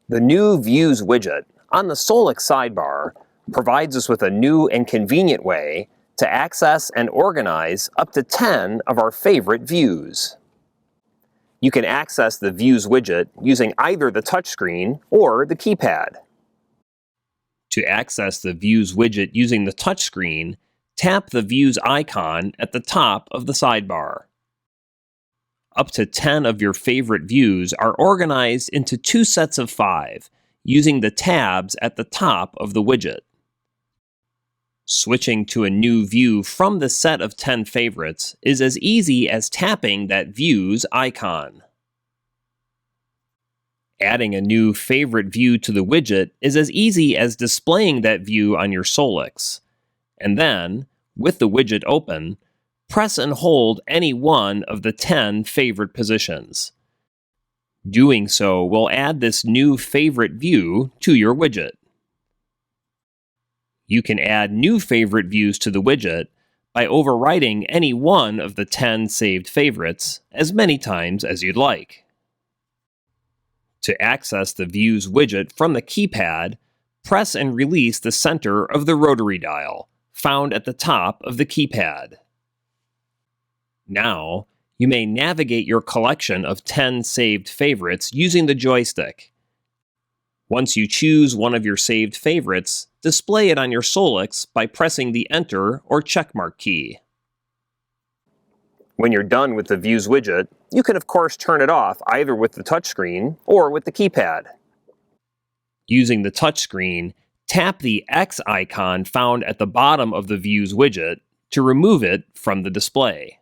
The new Views widget on the SOLIX sidebar provides us with a new and convenient way to access and organize up to 10 of our favorite views. You can access the Views widget using either the touchscreen or the keypad. To access the Views widget using the touchscreen, tap the Views icon at the top of the sidebar. Up to 10 of your favorite views are organized into 2 sets of 5 using the tabs at the top of the widget. Switching to a new view from the set of 10 favorites is as easy as tapping that Views icon. Adding a new favorite view to the widget is as easy as displaying that view on your SOLIX. And then, with the widget open, press and hold any one of the 10 favorite positions. Doing so will add this new favorite view to your widget. You can add new favorite views to the widget by overwriting any one of the 10 saved favorites as many times as you'd like. To access the Views widget from the keypad, press and release the center of the rotary dial, found at the top of the keypad. Now, you may navigate your collection of 10 saved favorites using the joystick. Once you choose one of your saved favorites, display it on your SOLIX by pressing the Enter or checkmark key. When you're done with the Views widget, you can of course turn it off either with the touchscreen or with the keypad. Using the touchscreen, tap the X icon found at the bottom of the Views widget to remove it from the display.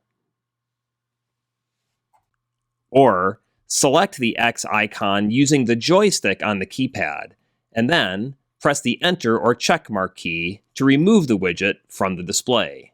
Or, select the X icon using the joystick on the keypad, and then press the Enter or checkmark key to remove the widget from the display.